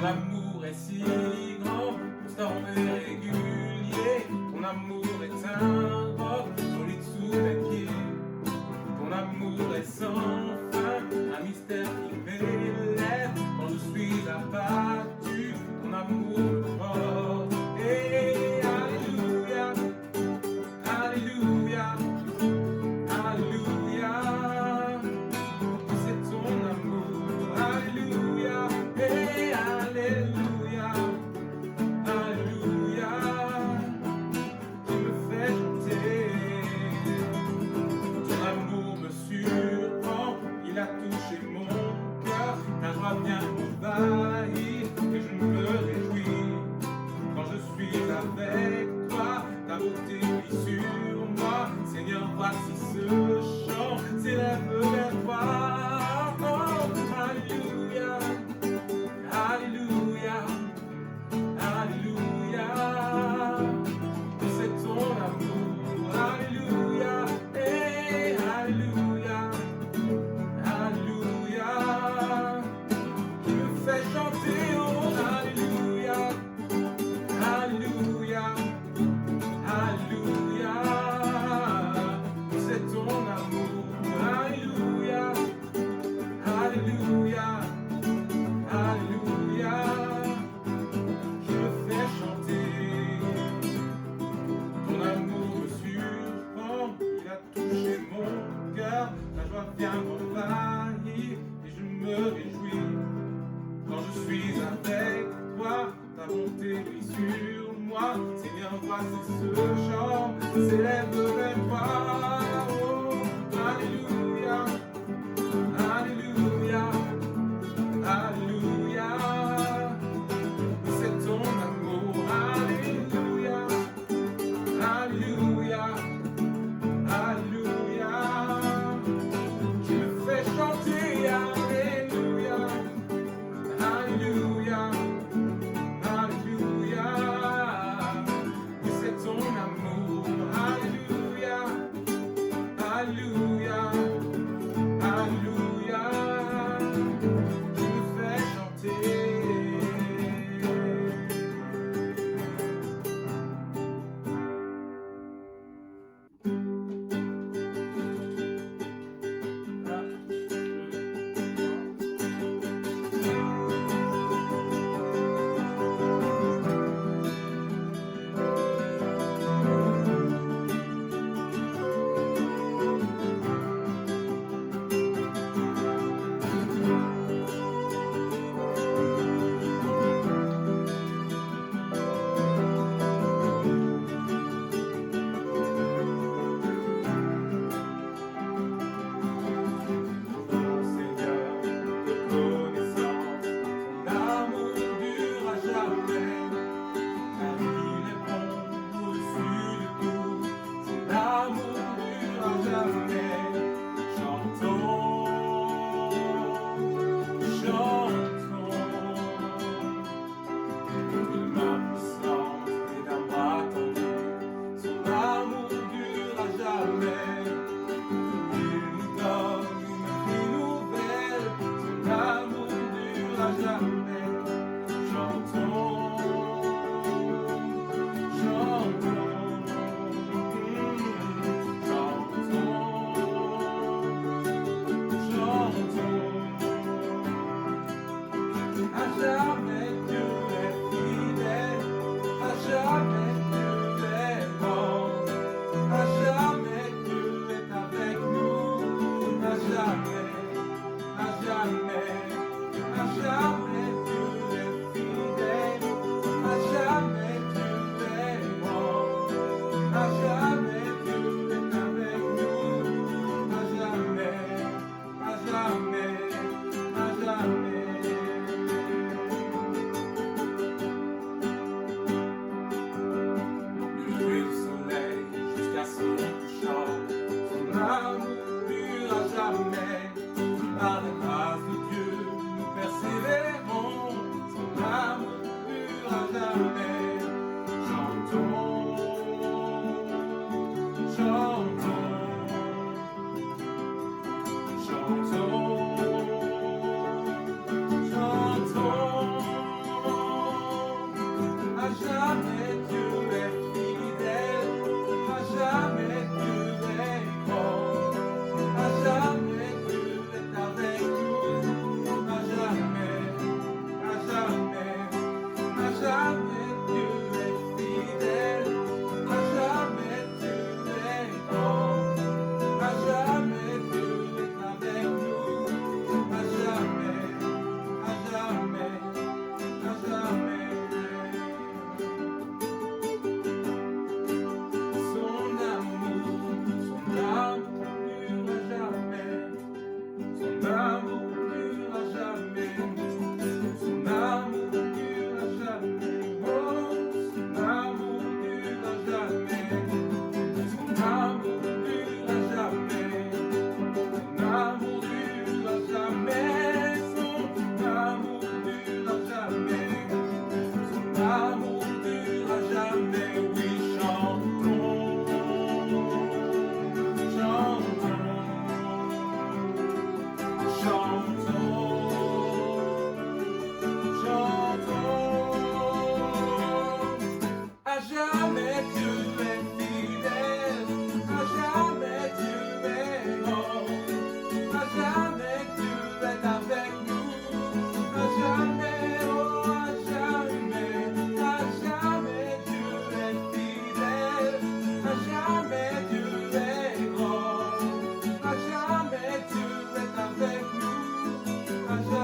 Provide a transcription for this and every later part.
Ton amour est si grand, constant et régulier. Ton amour est un roc solide sous mes pieds. Ton amour est sans fin, un mystère qui m'élève. Quand je suis abattu, ton amour me porte. Et alléluia, alléluia, alléluia. C'est ton amour, alléluia, et alléluia, alléluia, qui me fait chanter. Ton amour me surprend, il a touché mon cœur. Ta joie vient m'envahir et je me réjouis. Quand je suis avec toi, ta beauté brille sur moi. Seigneur, voici ce chant s'élève vers toi. Oh, alléluia, alléluia, alléluia. C'est ton amour, alléluia, et alléluia, alléluia, qui me fait chanter. Oh, alléluia, alléluia, alléluia. C'est ton amour, alléluia, alléluia, alléluia, qui me fait chanter. Ton amour me surprend, il a touché mon cœur. Ta joie vient m'envahir et je me réjouis. Quand je suis avec toi, ta bonté brille sur moi. Seigneur, voici ce chant s'élève vers toi. Oh, alléluia, alléluia, alléluia. C'est ton amour, alléluia, alléluia, alléluia, qui me fait chanter. Alléluia, alléluia, alléluia. C'est ton amour, alléluia, alléluia, alléluia, qui me fait chanter.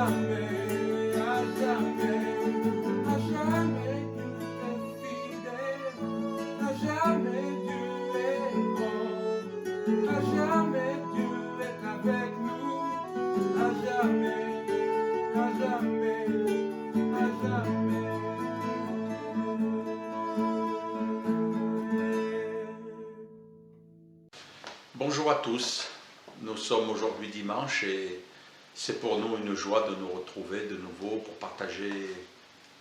jamais, à jamais, à jamais Dieu est fidèle, à jamais Dieu est bon, à jamais Dieu est avec nous, à jamais, à jamais, à jamais. Bonjour à tous, nous sommes aujourd'hui dimanche et c'est pour nous une joie de nous retrouver de nouveau pour partager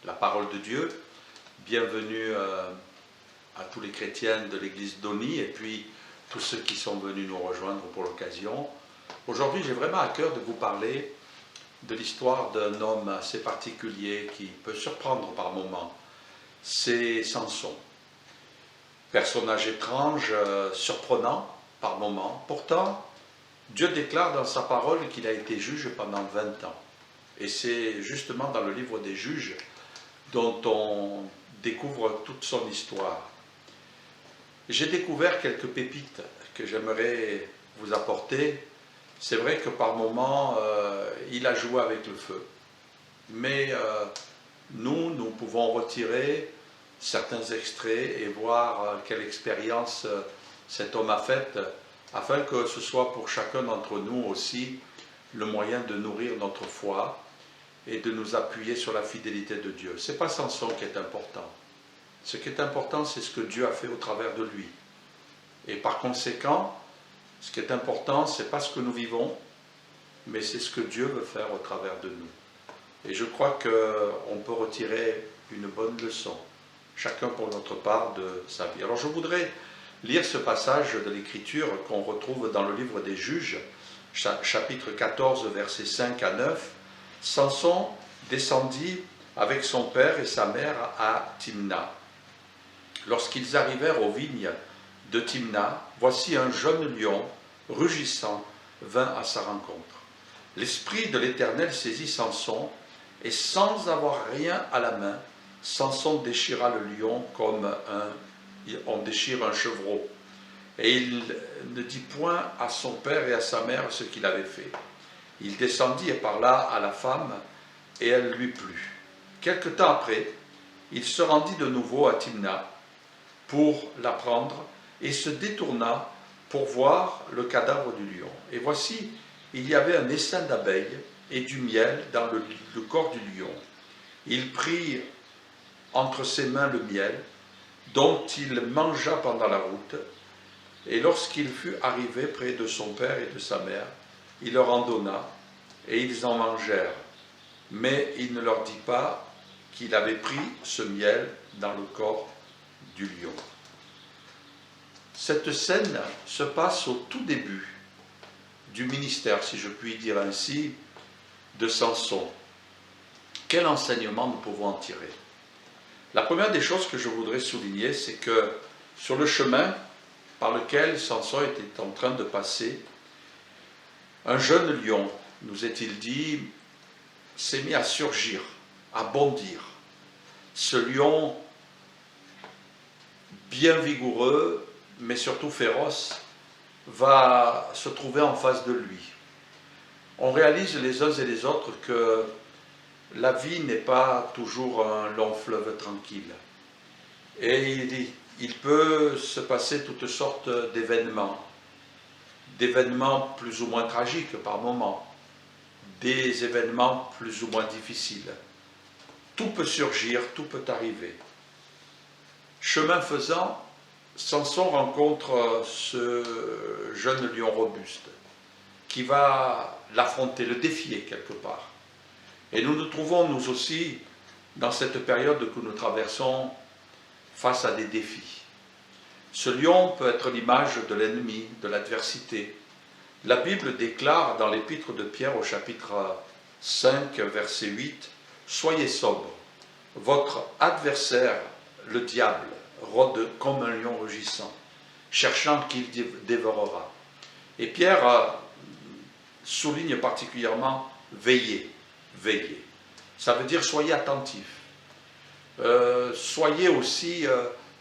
la parole de Dieu. Bienvenue à tous les chrétiens de l'église d'Oni et puis tous ceux qui sont venus nous rejoindre pour l'occasion. Aujourd'hui, j'ai vraiment à cœur de vous parler de l'histoire d'un homme assez particulier qui peut surprendre par moments. C'est Samson. Personnage étrange, surprenant par moments. Pourtant, Dieu déclare dans sa parole qu'il a été juge pendant 20 ans. Et c'est justement dans le livre des juges dont on découvre toute son histoire. J'ai découvert quelques pépites que j'aimerais vous apporter. C'est vrai que par moments, il a joué avec le feu. Mais nous pouvons retirer certains extraits et voir quelle expérience cet homme a faite, afin que ce soit pour chacun d'entre nous aussi le moyen de nourrir notre foi et de nous appuyer sur la fidélité de Dieu. Ce n'est pas Samson qui est important. Ce qui est important, c'est ce que Dieu a fait au travers de lui. Et par conséquent, ce qui est important, ce n'est pas ce que nous vivons, mais c'est ce que Dieu veut faire au travers de nous. Et je crois qu'on peut retirer une bonne leçon, chacun pour notre part de sa vie. Alors je voudrais lire ce passage de l'Écriture qu'on retrouve dans le livre des Juges, chapitre 14, versets 5 à 9. Samson descendit avec son père et sa mère à Timna. Lorsqu'ils arrivèrent aux vignes de Timna, voici un jeune lion, rugissant, vint à sa rencontre. L'Esprit de l'Éternel saisit Samson, et sans avoir rien à la main, Samson déchira le lion comme on déchire un chevreau. Et il ne dit point à son père et à sa mère ce qu'il avait fait. Il descendit et parla à la femme, et elle lui plut. Quelque temps après, il se rendit de nouveau à Timna pour la prendre, et se détourna pour voir le cadavre du lion. Et voici, il y avait un essaim d'abeilles et du miel dans le corps du lion. Il prit entre ses mains le miel, dont il mangea pendant la route, et lorsqu'il fut arrivé près de son père et de sa mère, il leur en donna, et ils en mangèrent. Mais il ne leur dit pas qu'il avait pris ce miel dans le corps du lion. Cette scène se passe au tout début du ministère, si je puis dire ainsi, de Samson. Quel enseignement nous pouvons en tirer? La première des choses que je voudrais souligner, c'est que sur le chemin par lequel Samson était en train de passer, un jeune lion, nous est-il dit, s'est mis à surgir, à bondir. Ce lion, bien vigoureux, mais surtout féroce, va se trouver en face de lui. On réalise les uns et les autres que la vie n'est pas toujours un long fleuve tranquille. Et il peut se passer toutes sortes d'événements plus ou moins tragiques par moments, des événements plus ou moins difficiles. Tout peut surgir, tout peut arriver. Chemin faisant, Samson rencontre ce jeune lion robuste qui va l'affronter, le défier quelque part. Et nous nous trouvons, nous aussi, dans cette période que nous traversons, face à des défis. Ce lion peut être l'image de l'ennemi, de l'adversité. La Bible déclare dans l'épître de Pierre au chapitre 5, verset 8, « Soyez sobres, votre adversaire, le diable, rôde comme un lion rugissant, cherchant qu'il dévorera. » Et Pierre souligne particulièrement « veillez ». Veillez. Ça veut dire soyez attentifs. Soyez aussi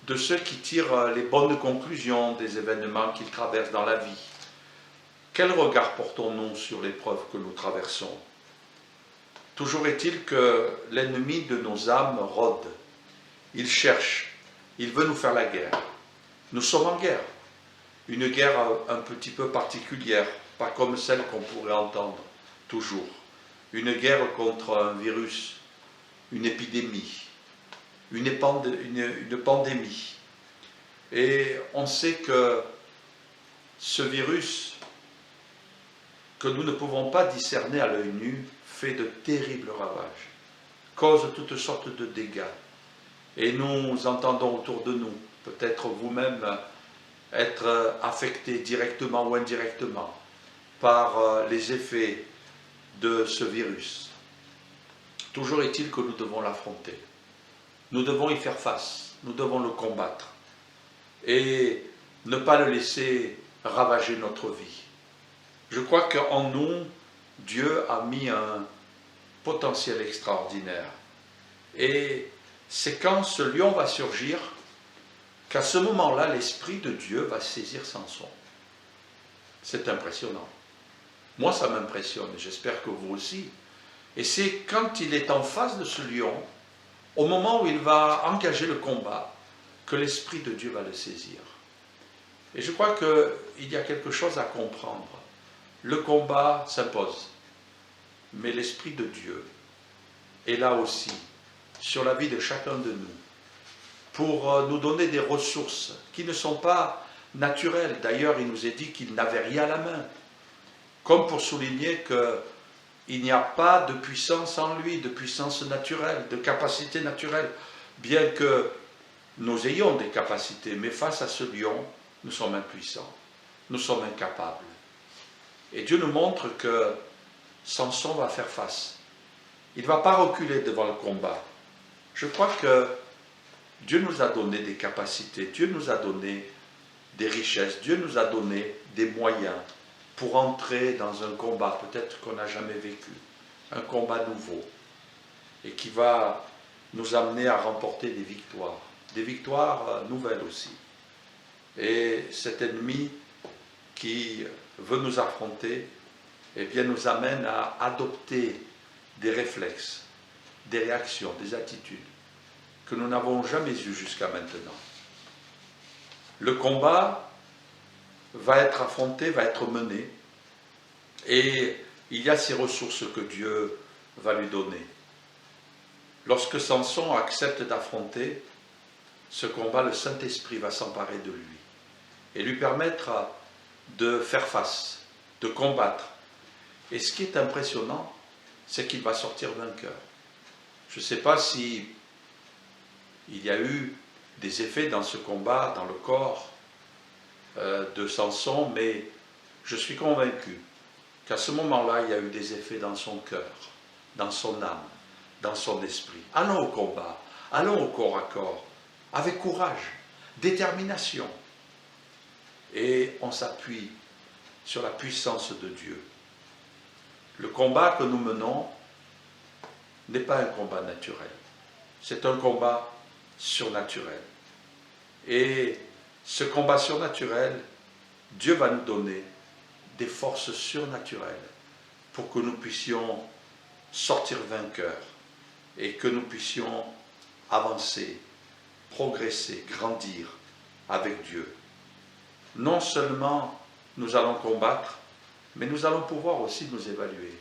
de ceux qui tirent les bonnes conclusions des événements qu'ils traversent dans la vie. Quel regard portons-nous sur l'épreuve que nous traversons? Toujours est-il que l'ennemi de nos âmes rôde. Il cherche, il veut nous faire la guerre. Nous sommes en guerre. Une guerre un petit peu particulière, pas comme celle qu'on pourrait entendre toujours. Une guerre contre un virus, une épidémie, une pandémie. Et on sait que ce virus, que nous ne pouvons pas discerner à l'œil nu, fait de terribles ravages, cause toutes sortes de dégâts. Et nous entendons autour de nous, peut-être vous-même, être affectés directement ou indirectement par les effets de ce virus. Toujours est-il que nous devons l'affronter. Nous devons y faire face, nous devons le combattre et ne pas le laisser ravager notre vie. Je crois qu'en nous, Dieu a mis un potentiel extraordinaire. Et c'est quand ce lion va surgir qu'à ce moment-là, l'Esprit de Dieu va saisir Samson. C'est impressionnant. Moi, ça m'impressionne, et j'espère que vous aussi. Et c'est quand il est en face de ce lion, au moment où il va engager le combat, que l'Esprit de Dieu va le saisir. Et je crois qu'il y a quelque chose à comprendre. Le combat s'impose, mais l'Esprit de Dieu est là aussi, sur la vie de chacun de nous, pour nous donner des ressources qui ne sont pas naturelles. D'ailleurs, il nous est dit qu'il n'avait rien à la main, comme pour souligner qu'il n'y a pas de puissance en lui, de puissance naturelle, de capacité naturelle, bien que nous ayons des capacités, mais face à ce lion, nous sommes impuissants, nous sommes incapables. Et Dieu nous montre que Samson va faire face. Il ne va pas reculer devant le combat. Je crois que Dieu nous a donné des capacités, Dieu nous a donné des richesses, Dieu nous a donné des moyens pour entrer dans un combat, peut-être qu'on n'a jamais vécu, un combat nouveau, et qui va nous amener à remporter des victoires nouvelles aussi. Et cet ennemi qui veut nous affronter, eh bien, nous amène à adopter des réflexes, des réactions, des attitudes que nous n'avons jamais eues jusqu'à maintenant. Le combat va être affronté, va être mené, et il y a ces ressources que Dieu va lui donner. Lorsque Samson accepte d'affronter ce combat, le Saint-Esprit va s'emparer de lui et lui permettre de faire face, de combattre. Et ce qui est impressionnant, c'est qu'il va sortir vainqueur. Je ne sais pas si il y a eu des effets dans ce combat, dans le corps de Samson, mais je suis convaincu qu'à ce moment-là, il y a eu des effets dans son cœur, dans son âme, dans son esprit. Allons au combat, allons au corps à corps, avec courage, détermination. Et on s'appuie sur la puissance de Dieu. Le combat que nous menons n'est pas un combat naturel, c'est un combat surnaturel. Et ce combat surnaturel, Dieu va nous donner des forces surnaturelles pour que nous puissions sortir vainqueurs et que nous puissions avancer, progresser, grandir avec Dieu. Non seulement nous allons combattre, mais nous allons pouvoir aussi nous évaluer.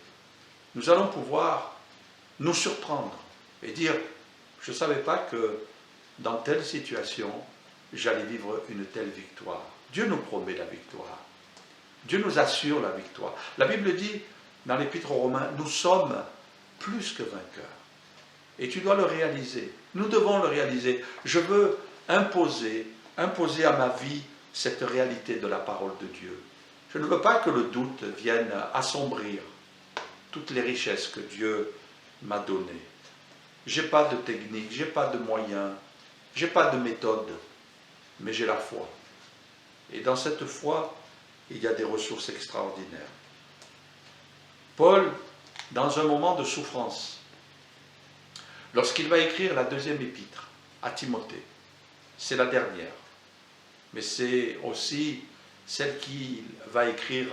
Nous allons pouvoir nous surprendre et dire, je ne savais pas que dans telle situation, j'allais vivre une telle victoire. Dieu nous promet la victoire. Dieu nous assure la victoire. La Bible dit, dans l'Épître aux Romains, nous sommes plus que vainqueurs. Et tu dois le réaliser. Nous devons le réaliser. Je veux imposer à ma vie cette réalité de la parole de Dieu. Je ne veux pas que le doute vienne assombrir toutes les richesses que Dieu m'a données. Je n'ai pas de technique, je n'ai pas de moyens, je n'ai pas de méthode, mais j'ai la foi. Et dans cette foi, il y a des ressources extraordinaires. Paul, dans un moment de souffrance, lorsqu'il va écrire la deuxième épître à Timothée, c'est la dernière, mais c'est aussi celle qu'il va écrire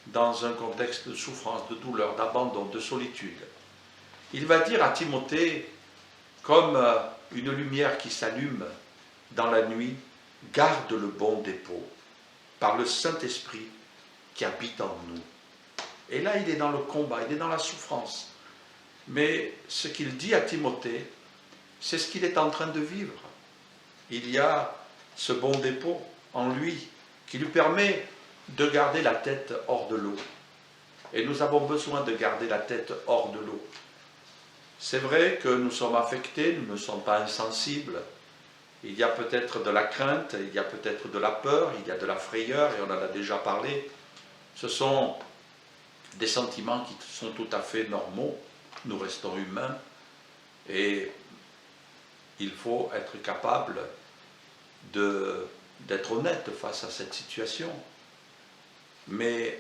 dans un contexte de souffrance, de douleur, d'abandon, de solitude. Il va dire à Timothée, comme une lumière qui s'allume dans la nuit, garde le bon dépôt par le Saint-Esprit qui habite en nous. Et là, il est dans le combat, il est dans la souffrance. Mais ce qu'il dit à Timothée, c'est ce qu'il est en train de vivre. Il y a ce bon dépôt en lui qui lui permet de garder la tête hors de l'eau. Et nous avons besoin de garder la tête hors de l'eau. C'est vrai que nous sommes affectés, nous ne sommes pas insensibles. Il y a peut-être de la crainte, il y a peut-être de la peur, il y a de la frayeur, et on en a déjà parlé. Ce sont des sentiments qui sont tout à fait normaux. Nous restons humains et il faut être capable d'être honnête face à cette situation. Mais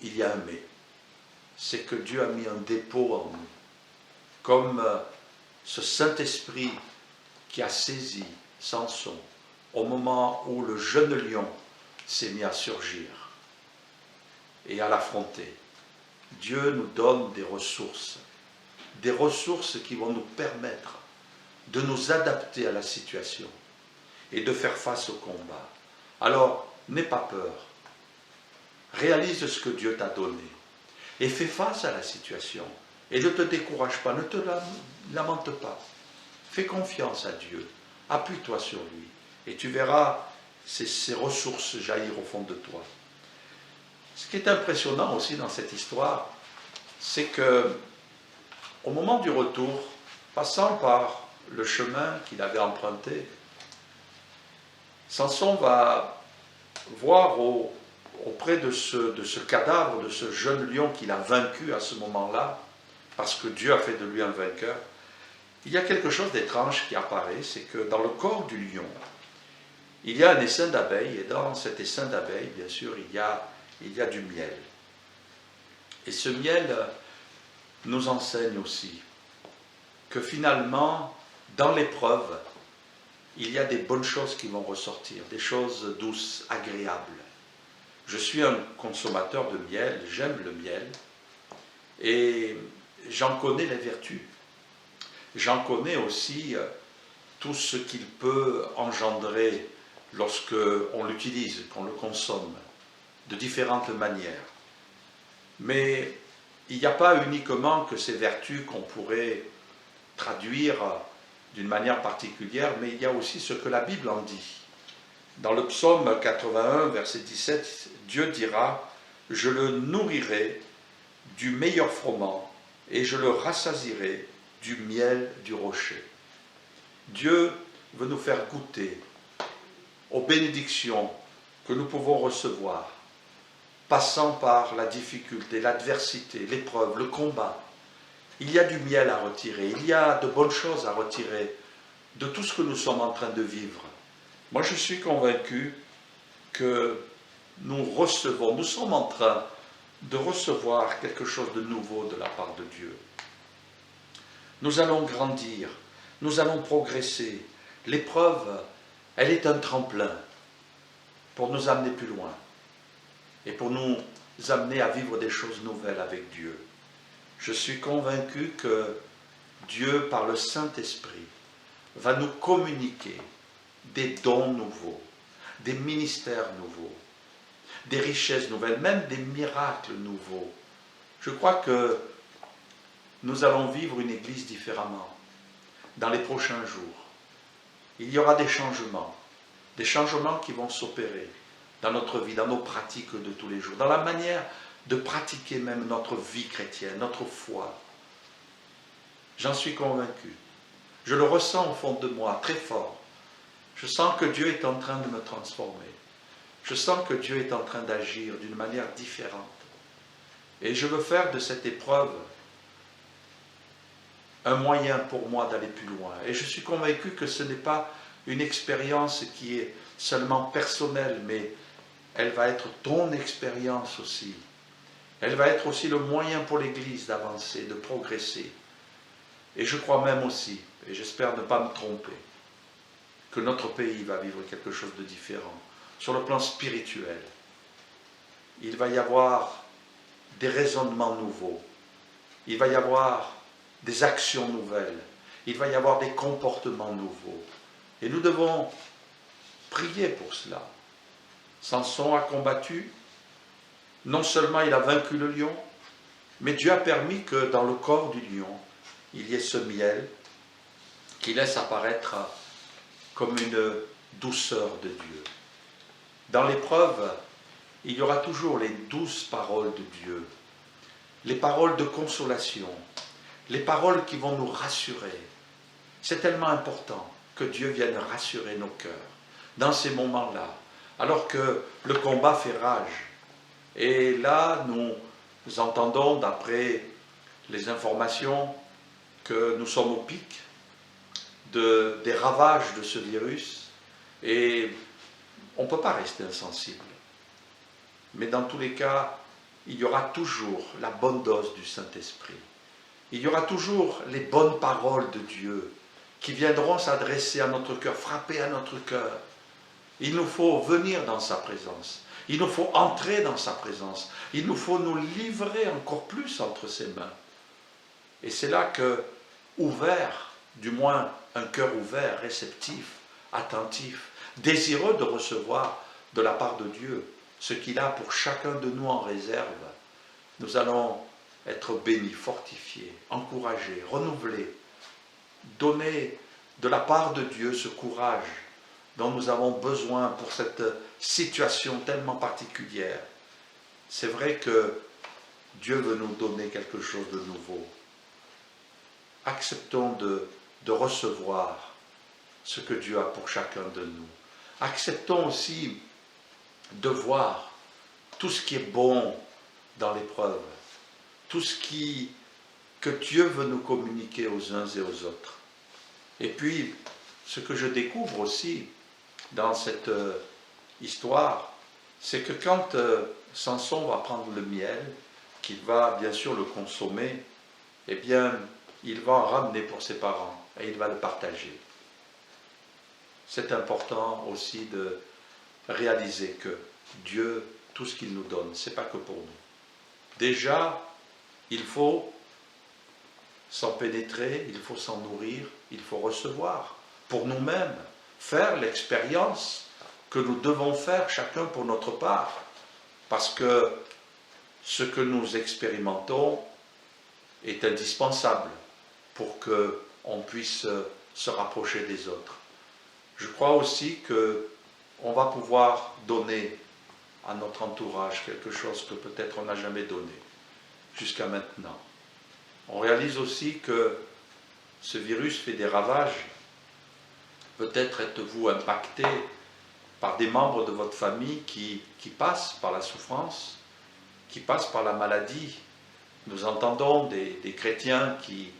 il y a un mais. C'est que Dieu a mis un dépôt en nous. Comme ce Saint-Esprit qui a saisi Samson au moment où le jeune lion s'est mis à surgir et à l'affronter. Dieu nous donne des ressources qui vont nous permettre de nous adapter à la situation et de faire face au combat. Alors, n'aie pas peur. Réalise ce que Dieu t'a donné et fais face à la situation. Et ne te décourage pas, ne te lamente pas. Fais confiance à Dieu, appuie-toi sur lui et tu verras ces ressources jaillir au fond de toi. Ce qui est impressionnant aussi dans cette histoire, c'est que au moment du retour, passant par le chemin qu'il avait emprunté, Samson va voir auprès de ce cadavre, de ce jeune lion qu'il a vaincu à ce moment-là, parce que Dieu a fait de lui un vainqueur, il y a quelque chose d'étrange qui apparaît, c'est que dans le corps du lion, il y a un essaim d'abeilles, et dans cet essaim d'abeilles, bien sûr, il y a du miel. Et ce miel nous enseigne aussi que finalement, dans l'épreuve, il y a des bonnes choses qui vont ressortir, des choses douces, agréables. Je suis un consommateur de miel, j'aime le miel, et j'en connais les vertus. J'en connais aussi tout ce qu'il peut engendrer lorsque on l'utilise, qu'on le consomme, de différentes manières. Mais il n'y a pas uniquement que ces vertus qu'on pourrait traduire d'une manière particulière, mais il y a aussi ce que la Bible en dit. Dans le psaume 81, verset 17, Dieu dira « Je le nourrirai du meilleur froment et je le rassasierai du miel du rocher. » Dieu veut nous faire goûter aux bénédictions que nous pouvons recevoir, passant par la difficulté, l'adversité, l'épreuve, le combat. Il y a du miel à retirer, il y a de bonnes choses à retirer de tout ce que nous sommes en train de vivre. Moi, je suis convaincu que nous sommes en train de recevoir quelque chose de nouveau de la part de Dieu. Nous allons grandir, nous allons progresser. L'épreuve, elle est un tremplin pour nous amener plus loin et pour nous amener à vivre des choses nouvelles avec Dieu. Je suis convaincu que Dieu, par le Saint-Esprit, va nous communiquer des dons nouveaux, des ministères nouveaux, des richesses nouvelles, même des miracles nouveaux. Je crois que nous allons vivre une Église différemment dans les prochains jours. Il y aura des changements qui vont s'opérer dans notre vie, dans nos pratiques de tous les jours, dans la manière de pratiquer même notre vie chrétienne, notre foi. J'en suis convaincu. Je le ressens au fond de moi, très fort. Je sens que Dieu est en train de me transformer. Je sens que Dieu est en train d'agir d'une manière différente. Et je veux faire de cette épreuve un moyen pour moi d'aller plus loin. Et je suis convaincu que ce n'est pas une expérience qui est seulement personnelle, mais elle va être ton expérience aussi. Elle va être aussi le moyen pour l'Église d'avancer, de progresser. Et je crois même aussi, et j'espère ne pas me tromper, que notre pays va vivre quelque chose de différent. Sur le plan spirituel, il va y avoir des raisonnements nouveaux. Il va y avoir des actions nouvelles, il va y avoir des comportements nouveaux. Et nous devons prier pour cela. Samson a combattu, non seulement il a vaincu le lion, mais Dieu a permis que dans le corps du lion, il y ait ce miel qui laisse apparaître comme une douceur de Dieu. Dans l'épreuve, il y aura toujours les douces paroles de Dieu, les paroles de consolation, les paroles qui vont nous rassurer. C'est tellement important que Dieu vienne rassurer nos cœurs dans ces moments-là, alors que le combat fait rage. Et là, nous entendons, d'après les informations, que nous sommes au pic des ravages de ce virus, et on ne peut pas rester insensible. Mais dans tous les cas, il y aura toujours la bonne dose du Saint-Esprit. Il y aura toujours les bonnes paroles de Dieu qui viendront s'adresser à notre cœur, frapper à notre cœur. Il nous faut venir dans sa présence. Il nous faut entrer dans sa présence. Il nous faut nous livrer encore plus entre ses mains. Et c'est là que, ouvert, du moins un cœur ouvert, réceptif, attentif, désireux de recevoir de la part de Dieu ce qu'il a pour chacun de nous en réserve, nous allons être bénis, fortifiés, encouragés, renouvelés, donner de la part de Dieu ce courage dont nous avons besoin pour cette situation tellement particulière. C'est vrai que Dieu veut nous donner quelque chose de nouveau. Acceptons de recevoir ce que Dieu a pour chacun de nous. Acceptons aussi de voir tout ce qui est bon dans l'épreuve, tout ce que Dieu veut nous communiquer aux uns et aux autres. Et puis, ce que je découvre aussi dans cette histoire, c'est que quand Samson va prendre le miel, qu'il va bien sûr le consommer, eh bien, il va en ramener pour ses parents et il va le partager. C'est important aussi de réaliser que Dieu, tout ce qu'il nous donne, ce n'est pas que pour nous. Déjà, il faut s'en pénétrer, il faut s'en nourrir, il faut recevoir pour nous-mêmes, faire l'expérience que nous devons faire chacun pour notre part. Parce que ce que nous expérimentons est indispensable pour qu'on puisse se rapprocher des autres. Je crois aussi qu'on va pouvoir donner à notre entourage quelque chose que peut-être on n'a jamais donné jusqu'à maintenant. On réalise aussi que ce virus fait des ravages. Peut-être êtes-vous impacté par des membres de votre famille qui passent par la souffrance, qui passent par la maladie. Nous entendons des chrétiens qui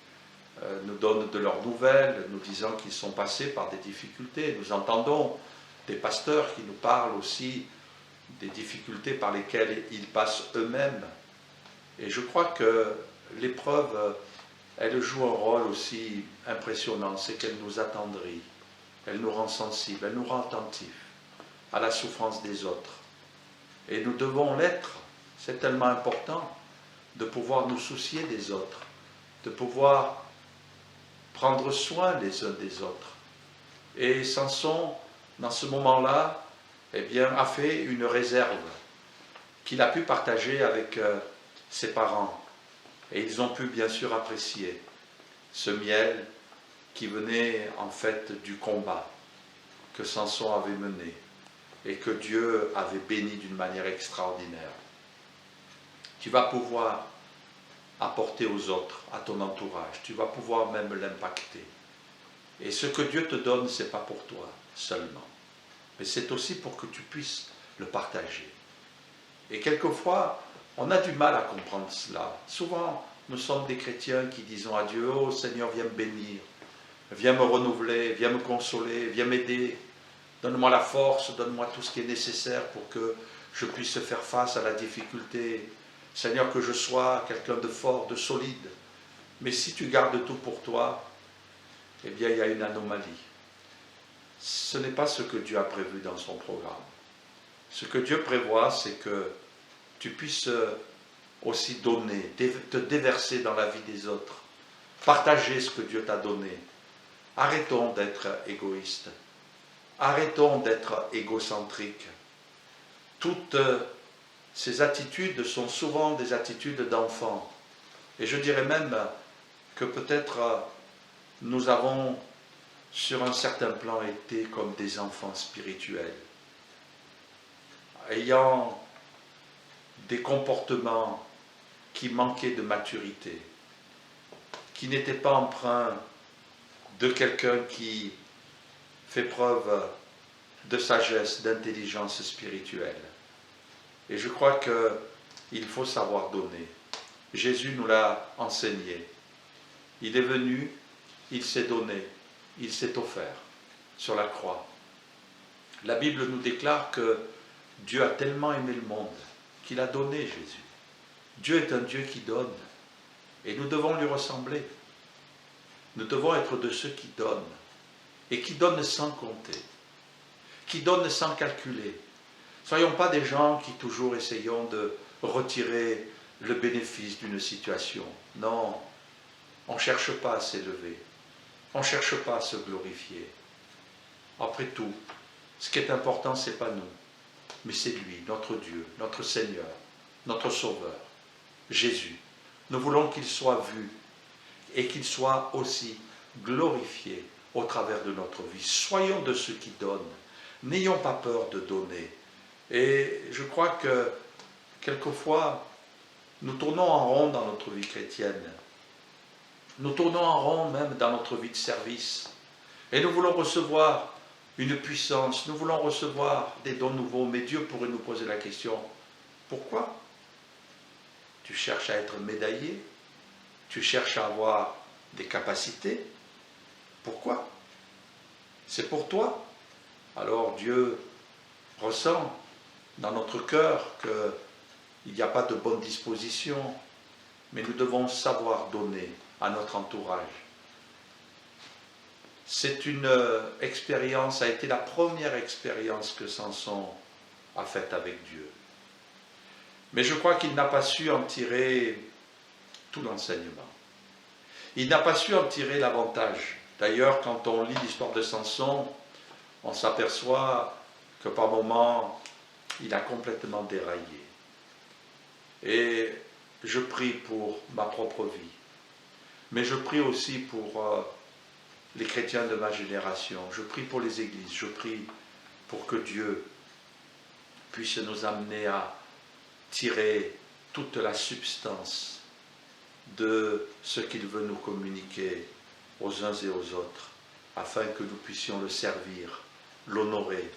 nous donnent de leurs nouvelles, nous disant qu'ils sont passés par des difficultés. Nous entendons des pasteurs qui nous parlent aussi des difficultés par lesquelles ils passent eux-mêmes. Et je crois que l'épreuve, elle joue un rôle aussi impressionnant, c'est qu'elle nous attendrit, elle nous rend sensibles, elle nous rend attentifs à la souffrance des autres. Et nous devons l'être, c'est tellement important de pouvoir nous soucier des autres, de pouvoir prendre soin les uns des autres. Et Samson, dans ce moment-là, eh bien, a fait une réserve qu'il a pu partager avec ses parents. Et ils ont pu bien sûr apprécier ce miel qui venait en fait du combat que Samson avait mené et que Dieu avait béni d'une manière extraordinaire. Tu vas pouvoir apporter aux autres, à ton entourage, tu vas pouvoir même l'impacter. Et ce que Dieu te donne, ce n'est pas pour toi seulement, mais c'est aussi pour que tu puisses le partager. Et quelquefois, on a du mal à comprendre cela. Souvent, nous sommes des chrétiens qui disons à Dieu, « Oh Seigneur, viens me bénir, viens me renouveler, viens me consoler, viens m'aider. Donne-moi la force, donne-moi tout ce qui est nécessaire pour que je puisse faire face à la difficulté. Seigneur, que je sois quelqu'un de fort, de solide. » Mais si tu gardes tout pour toi, eh bien, il y a une anomalie. Ce n'est pas ce que Dieu a prévu dans son programme. Ce que Dieu prévoit, c'est que tu puisses aussi donner, te déverser dans la vie des autres, partager ce que Dieu t'a donné. Arrêtons d'être égoïstes. Arrêtons d'être égocentriques. Toutes ces attitudes sont souvent des attitudes d'enfants. Et je dirais même que peut-être nous avons, sur un certain plan, été comme des enfants spirituels, ayant des comportements qui manquaient de maturité, qui n'étaient pas empreints de quelqu'un qui fait preuve de sagesse, d'intelligence spirituelle. Et je crois qu'il faut savoir donner. Jésus nous l'a enseigné. Il est venu, il s'est donné, il s'est offert sur la croix. La Bible nous déclare que Dieu a tellement aimé le monde qu'il a donné Jésus. Dieu est un Dieu qui donne et nous devons lui ressembler. Nous devons être de ceux qui donnent et qui donnent sans compter, qui donnent sans calculer. Soyons pas des gens qui toujours essayons de retirer le bénéfice d'une situation. Non, on ne cherche pas à s'élever, on ne cherche pas à se glorifier. Après tout, ce qui est important, ce n'est pas nous, mais c'est lui, notre Dieu, notre Seigneur, notre Sauveur, Jésus. Nous voulons qu'il soit vu et qu'il soit aussi glorifié au travers de notre vie. Soyons de ceux qui donnent, n'ayons pas peur de donner. Et je crois que quelquefois, nous tournons en rond dans notre vie chrétienne. Nous tournons en rond même dans notre vie de service. Et nous voulons recevoir une puissance, nous voulons recevoir des dons nouveaux. Mais Dieu pourrait nous poser la question, pourquoi? Tu cherches à être médaillé? Tu cherches à avoir des capacités? Pourquoi? C'est pour toi? Alors Dieu ressent dans notre cœur qu'il n'y a pas de bonne disposition, mais nous devons savoir donner à notre entourage. C'est une expérience, ça a été la première expérience que Samson a faite avec Dieu. Mais je crois qu'il n'a pas su en tirer tout l'enseignement. Il n'a pas su en tirer l'avantage. D'ailleurs, quand on lit l'histoire de Samson, on s'aperçoit que par moments, il a complètement déraillé. Et je prie pour ma propre vie, mais je prie aussi pour les chrétiens de ma génération, je prie pour les églises, je prie pour que Dieu puisse nous amener à tirer toute la substance de ce qu'il veut nous communiquer aux uns et aux autres, afin que nous puissions le servir, l'honorer,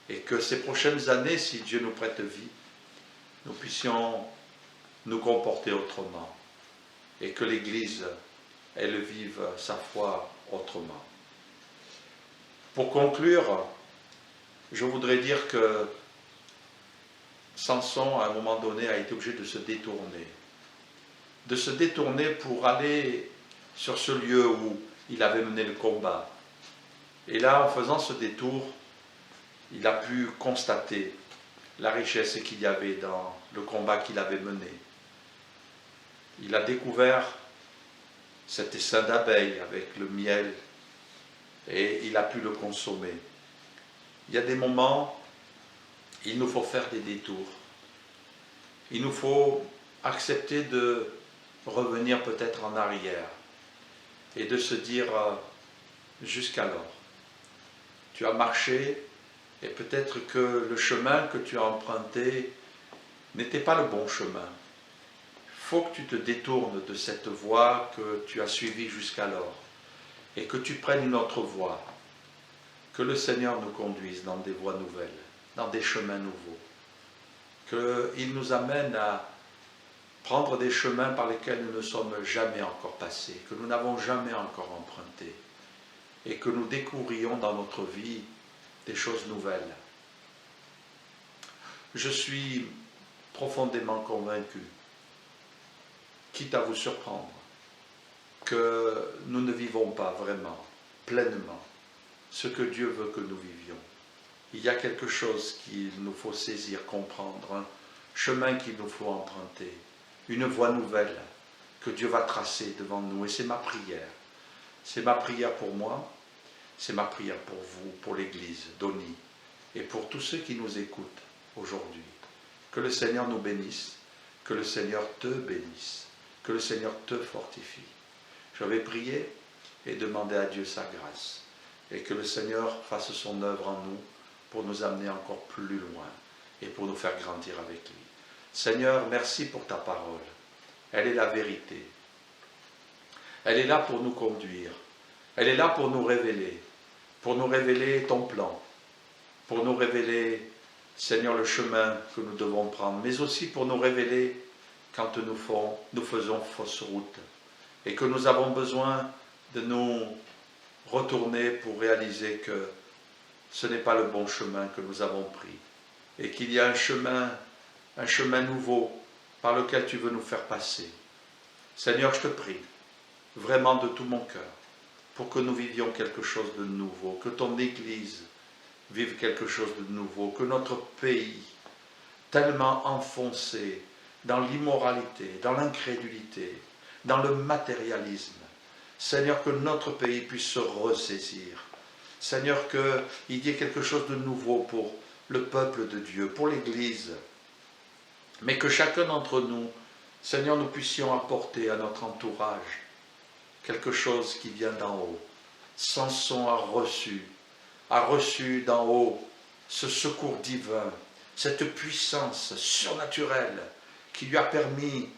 et que ces prochaines années, si Dieu nous prête vie, nous puissions nous comporter autrement, et que l'Église, elle vive sa foi autrement. Pour conclure, je voudrais dire que Samson, à un moment donné, a été obligé de se détourner pour aller sur ce lieu où il avait mené le combat. Et là, en faisant ce détour, il a pu constater la richesse qu'il y avait dans le combat qu'il avait mené. Il a découvert cet essaim d'abeilles avec le miel et il a pu le consommer. Il y a des moments, il nous faut faire des détours. Il nous faut accepter de revenir peut-être en arrière et de se dire jusqu'alors. Tu as marché et peut-être que le chemin que tu as emprunté n'était pas le bon chemin. Il faut que tu te détournes de cette voie que tu as suivie jusqu'alors et que tu prennes une autre voie. Que le Seigneur nous conduise dans des voies nouvelles, dans des chemins nouveaux. Qu'il nous amène à prendre des chemins par lesquels nous ne sommes jamais encore passés, que nous n'avons jamais encore empruntés, et que nous découvrions dans notre vie des choses nouvelles. Je suis profondément convaincu, quitte à vous surprendre, que nous ne vivons pas vraiment, pleinement, ce que Dieu veut que nous vivions. Il y a quelque chose qu'il nous faut saisir, comprendre, un chemin qu'il nous faut emprunter, une voie nouvelle que Dieu va tracer devant nous. Et c'est ma prière. C'est ma prière pour moi, c'est ma prière pour vous, pour l'Église d'Oni et pour tous ceux qui nous écoutent aujourd'hui. Que le Seigneur nous bénisse, que le Seigneur te bénisse, que le Seigneur te fortifie. Je vais prier et demander à Dieu sa grâce et que le Seigneur fasse son œuvre en nous pour nous amener encore plus loin et pour nous faire grandir avec lui. Seigneur, merci pour ta parole. Elle est la vérité. Elle est là pour nous conduire. Elle est là pour nous révéler ton plan, pour nous révéler, Seigneur, le chemin que nous devons prendre, mais aussi pour nous révéler quand nous faisons fausse route et que nous avons besoin de nous retourner pour réaliser que ce n'est pas le bon chemin que nous avons pris et qu'il y a un chemin nouveau par lequel tu veux nous faire passer. Seigneur, je te prie, vraiment de tout mon cœur, pour que nous vivions quelque chose de nouveau, que ton Église vive quelque chose de nouveau, que notre pays, tellement enfoncé dans l'immoralité, dans l'incrédulité, dans le matérialisme, Seigneur, que notre pays puisse se ressaisir. Seigneur, qu'il y ait quelque chose de nouveau pour le peuple de Dieu, pour l'Église, mais que chacun d'entre nous, Seigneur, nous puissions apporter à notre entourage quelque chose qui vient d'en haut. Samson a reçu d'en haut ce secours divin, cette puissance surnaturelle qui lui a permis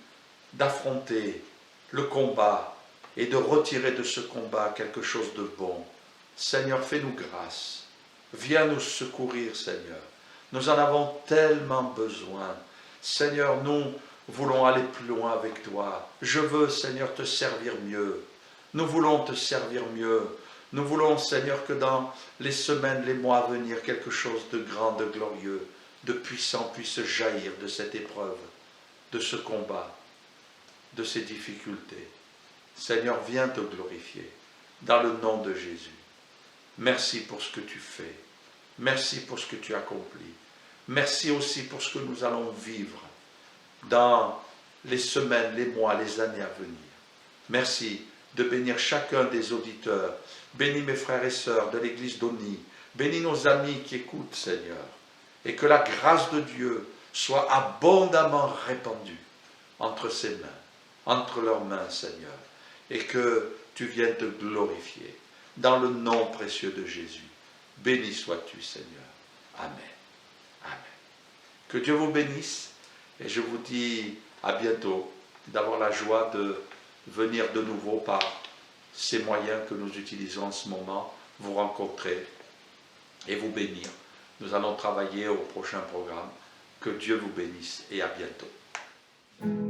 d'affronter le combat et de retirer de ce combat quelque chose de bon. Seigneur, fais-nous grâce. Viens nous secourir, Seigneur. Nous en avons tellement besoin. Seigneur, nous voulons aller plus loin avec toi. Je veux, Seigneur, te servir mieux. Nous voulons te servir mieux. Nous voulons, Seigneur, que dans les semaines, les mois à venir, quelque chose de grand, de glorieux, de puissant puisse jaillir de cette épreuve, de ce combat, de ces difficultés. Seigneur, viens te glorifier dans le nom de Jésus. Merci pour ce que tu fais. Merci pour ce que tu accomplis. Merci aussi pour ce que nous allons vivre dans les semaines, les mois, les années à venir. Merci de bénir chacun des auditeurs. Bénis mes frères et sœurs de l'église d'Oni. Bénis nos amis qui écoutent, Seigneur. Et que la grâce de Dieu soit abondamment répandue entre ses mains, entre leurs mains, Seigneur. Et que tu viennes te glorifier dans le nom précieux de Jésus. Béni sois-tu, Seigneur. Amen. Amen. Que Dieu vous bénisse. Et je vous dis à bientôt, d'avoir la joie de venir de nouveau par ces moyens que nous utilisons en ce moment, vous rencontrer et vous bénir. Nous allons travailler au prochain programme. Que Dieu vous bénisse et à bientôt.